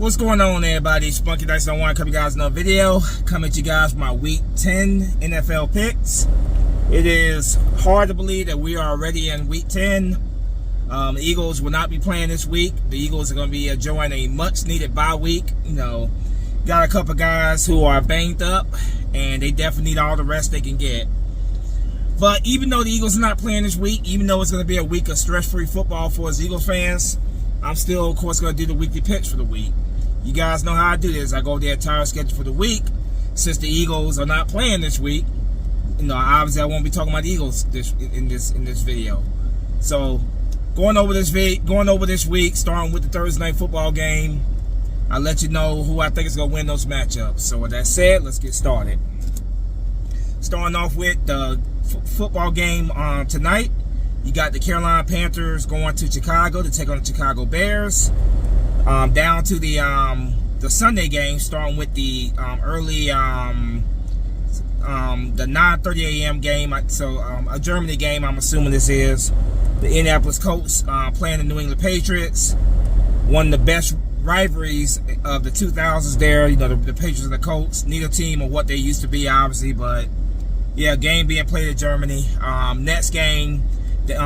What's going on, everybody? Spunky Dice on One. Coming you guys another video. Coming to you guys with my Week 10 NFL picks. It is hard to believe that we are already in Week 10. The Eagles will not be playing this week. The Eagles are going to be enjoying a much-needed bye week. You know, got a couple guys who are banged up, and they definitely need all the rest they can get. But even though the Eagles are not playing this week, even though it's going to be a week of stress-free football for us Eagles fans, I'm still, of course, going to do the weekly picks for the week. You guys know how I do this. I go the entire schedule for the week. Since the Eagles are not playing this week, you know, obviously I won't be talking about the Eagles in this video. So going over this week, starting with the Thursday night football game, I'll let you know who I think is going to win those matchups. So with that said, let's get started. Starting off with the football game tonight, you got the Carolina Panthers going to Chicago to take on the Chicago Bears. Down to the Sunday game, starting with the early the 9:30 a.m. game. So a Germany game, I'm assuming this is. The Indianapolis Colts playing the New England Patriots. One of the best rivalries of the 2000s there. You know, the Patriots and the Colts. Neither team are what they used to be, obviously, but yeah, game being played in Germany. Next game,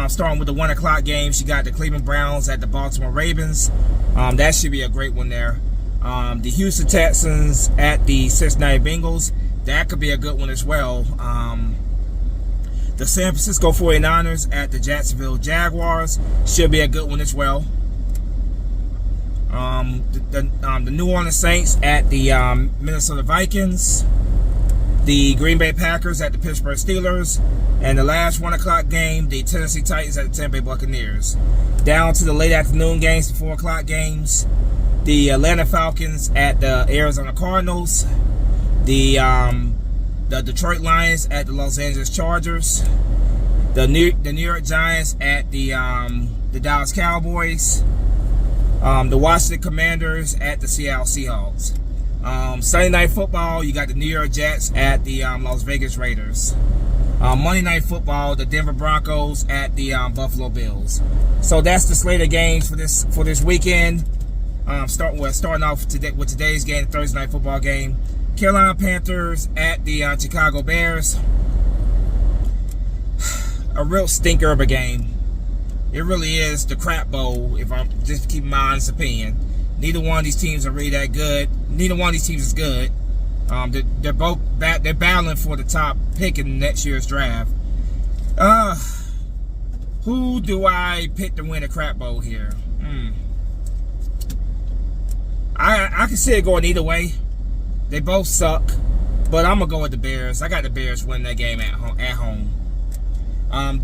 starting with the 1 o'clock game, she got the Cleveland Browns at the Baltimore Ravens. That should be a great one there. The Houston Texans at the Cincinnati Bengals. That could be a good one as well. The San Francisco 49ers at the Jacksonville Jaguars. Should be a good one as well. The New Orleans Saints at the Minnesota Vikings. The Green Bay Packers at the Pittsburgh Steelers. And the last 1 o'clock game, the Tennessee Titans at the Tampa Bay Buccaneers. Down to the late afternoon games, the 4 o'clock games. The Atlanta Falcons at the Arizona Cardinals. The Detroit Lions at the Los Angeles Chargers. The New York Giants at the Dallas Cowboys. The Washington Commanders at the Seattle Seahawks. Sunday Night Football, you got the New York Jets at the Las Vegas Raiders. Monday Night Football, the Denver Broncos at the Buffalo Bills. So that's the slate of games for this weekend. Starting off with today's game, the Thursday Night Football game. Carolina Panthers at the Chicago Bears. A real stinker of a game. It really is the crap bowl, if I'm just keeping my honest opinion. Neither one of these teams are really that good. Neither one of these teams is good. They're both they're battling for the top pick in next year's draft. Who do I pick to win a crap bowl here? I can see it going either way. They both suck, but I'm gonna go with the Bears. I got the Bears winning that game at home.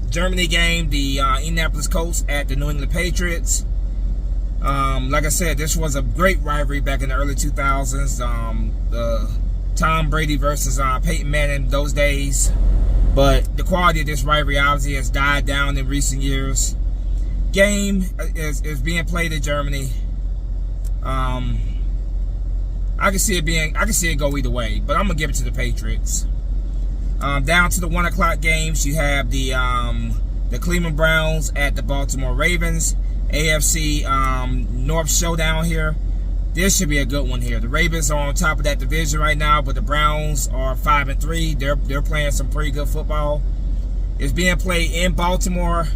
Germany game, the Indianapolis Colts at the New England Patriots. Like I said, this was a great rivalry back in the early 2000s. The Tom Brady versus Peyton Manning those days. But the quality of this rivalry obviously has died down in recent years. Game is being played in Germany. I can see it go either way, but I'm gonna give it to the Patriots. Down to the 1 o'clock games, you have the Cleveland Browns at the Baltimore Ravens. AFC North showdown here. This should be a good one here. The Ravens are on top of that division right now, but the Browns are 5-3. They're playing some pretty good football. It's being played in Baltimore.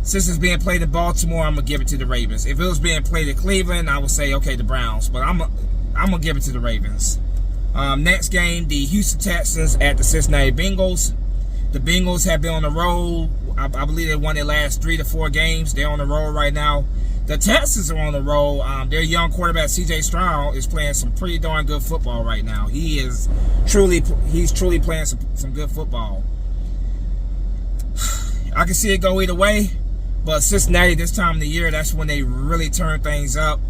Since it's being played in Baltimore, I'm gonna give it to the Ravens. If it was being played in Cleveland, I would say okay, the Browns, but I'm gonna give it to the Ravens. Next game, the Houston Texans at the Cincinnati Bengals. The Bengals have been on the roll. I believe they won their last 3 to 4 games. They're on the roll right now. The Texans are on the roll. Their young quarterback C.J. Stroud is playing some pretty darn good football right now. He's truly playing some good football. I can see it go either way, but Cincinnati this time of the year, that's when they really turn things up.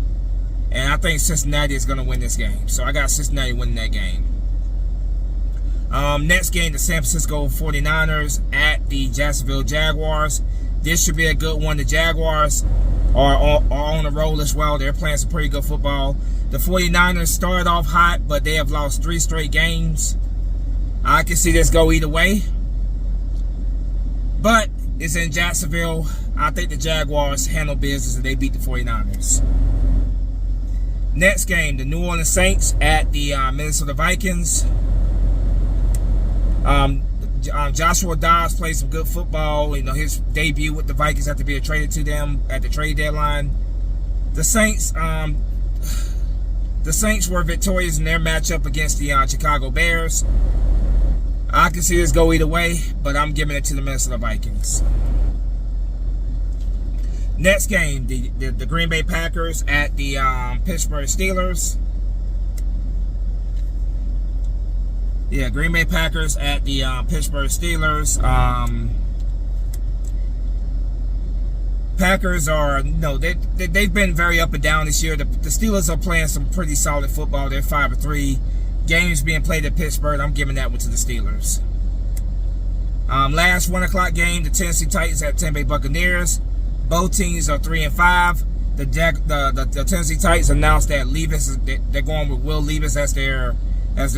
And I think Cincinnati is going to win this game. So I got Cincinnati winning that game. Next game, the San Francisco 49ers at the Jacksonville Jaguars. This should be a good one. The Jaguars are on the roll as well. They're playing some pretty good football. The 49ers started off hot, but they have lost 3 straight games. I can see this go either way. But it's in Jacksonville. I think the Jaguars handle business and they beat the 49ers. Next game, the New Orleans Saints at the Minnesota Vikings. Joshua Dobbs played some good football. You know, his debut with the Vikings after being traded to them at the trade deadline. The Saints were victorious in their matchup against the Chicago Bears. I can see this go either way, but I'm giving it to the Minnesota Vikings. Next game, the Green Bay Packers at the Pittsburgh Steelers. Yeah, Green Bay Packers at the Pittsburgh Steelers. Packers are, they've been very up and down this year. The Steelers are playing some pretty solid football. They're 5-3. Games being played at Pittsburgh, I'm giving that one to the Steelers. Last 1 o'clock game, the Tennessee Titans at Tampa Bay Buccaneers. Both teams are 3-5. The Tennessee Titans announced that they're going with Will Levis as their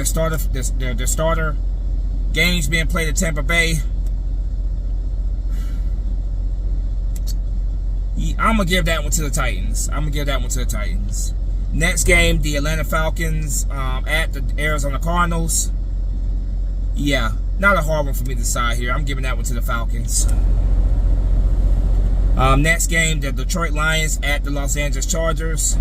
starter. Their starter. Games being played at Tampa Bay. I'm gonna give that one to the Titans. Next game, the Atlanta Falcons at the Arizona Cardinals. Yeah, not a hard one for me to decide here. I'm giving that one to the Falcons. Next game, the Detroit Lions at the Los Angeles Chargers.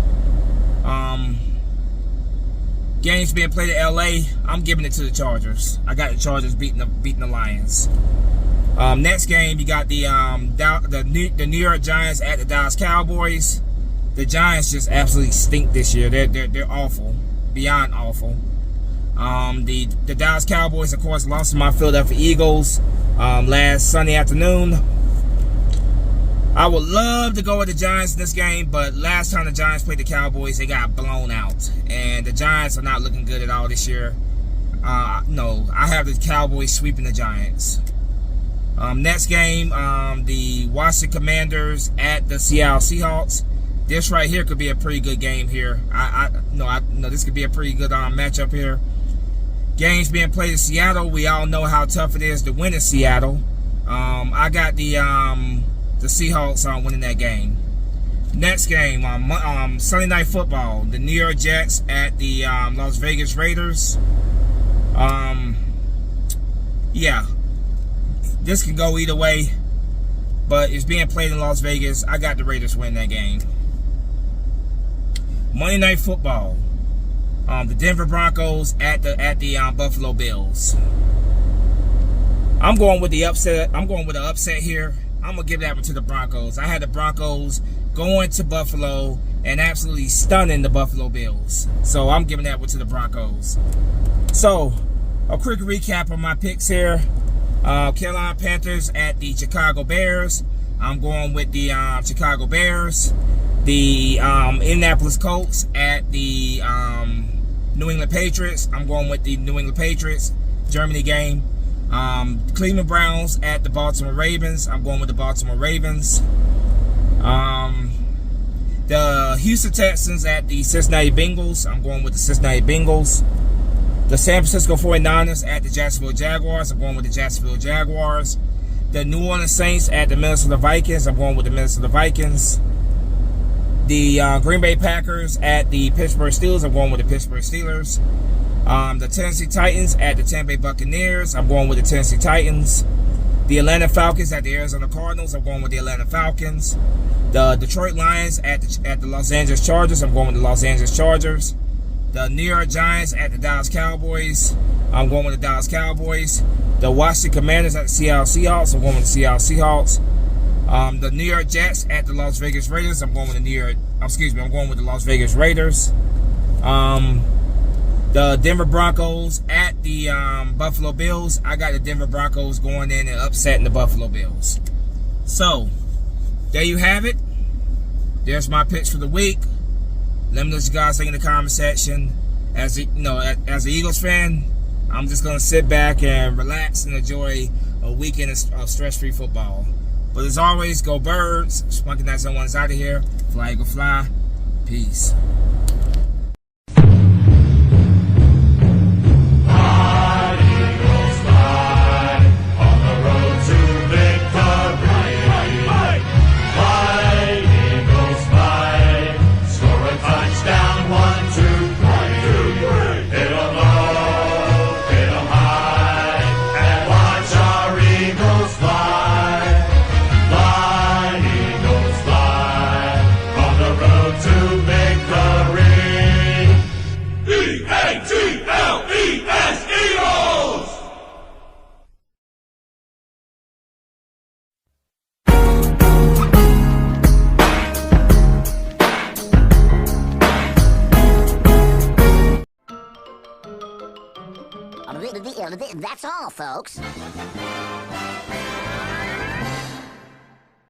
Games being played at LA. I'm giving it to the Chargers. I got the Chargers beating the Lions. Next game, you got the New York Giants at the Dallas Cowboys. The Giants just absolutely stink this year. They're awful, beyond awful. The Dallas Cowboys, of course, lost to my Philadelphia Eagles last Sunday afternoon. I would love to go with the Giants in this game, but last time the Giants played the Cowboys, they got blown out. And the Giants are not looking good at all this year. No, I have the Cowboys sweeping the Giants. Next game, the Washington Commanders at the Seattle Seahawks. This right here could be a pretty good game here. This could be a pretty good matchup here. Games being played in Seattle. We all know how tough it is to win in Seattle. I got the Seahawks winning that game. Next game, Sunday Night Football. The New York Jets at the Las Vegas Raiders. Yeah, this can go either way, but it's being played in Las Vegas. I got the Raiders winning that game. Monday Night Football. The Denver Broncos at the Buffalo Bills. I'm going with the upset. I'm going with the upset here. I'm going to give that one to the Broncos. I had the Broncos going to Buffalo and absolutely stunning the Buffalo Bills. So I'm giving that one to the Broncos. So, a quick recap of my picks here. Carolina Panthers at the Chicago Bears. I'm going with the Chicago Bears. The Indianapolis Colts at the New England Patriots. I'm going with the New England Patriots. Germany game. Cleveland Browns at the Baltimore Ravens. I'm going with the Baltimore Ravens. The Houston Texans at the Cincinnati Bengals. I'm going with the Cincinnati Bengals. The San Francisco 49ers at the Jacksonville Jaguars. I'm going with the Jacksonville Jaguars. The New Orleans Saints at the Minnesota Vikings. I'm going with the Minnesota Vikings. The Green Bay Packers at the Pittsburgh Steelers. I'm going with the Pittsburgh Steelers. The Tennessee Titans at the Tampa Bay Buccaneers. I'm going with the Tennessee Titans. The Atlanta Falcons at the Arizona Cardinals. I'm going with the Atlanta Falcons. The Detroit Lions at the Los Angeles Chargers. I'm going with the Los Angeles Chargers. The New York Giants at the Dallas Cowboys. I'm going with the Dallas Cowboys. The Washington Commanders at the Seattle Seahawks. I'm going with the Seattle Seahawks. The New York Jets at the Las Vegas Raiders. I'm going with I'm going with the Las Vegas Raiders. The Denver Broncos at the Buffalo Bills. I got the Denver Broncos going in and upsetting the Buffalo Bills. So, there you have it. There's my picks for the week. Let me know what you guys think in the comment section. As an Eagles fan, I'm just gonna sit back and relax and enjoy a weekend of stress-free football. But as always, go Birds. Spunky 971 is out of here. Fly, Eagle, fly. Peace. Touchdown, one. That's all, folks.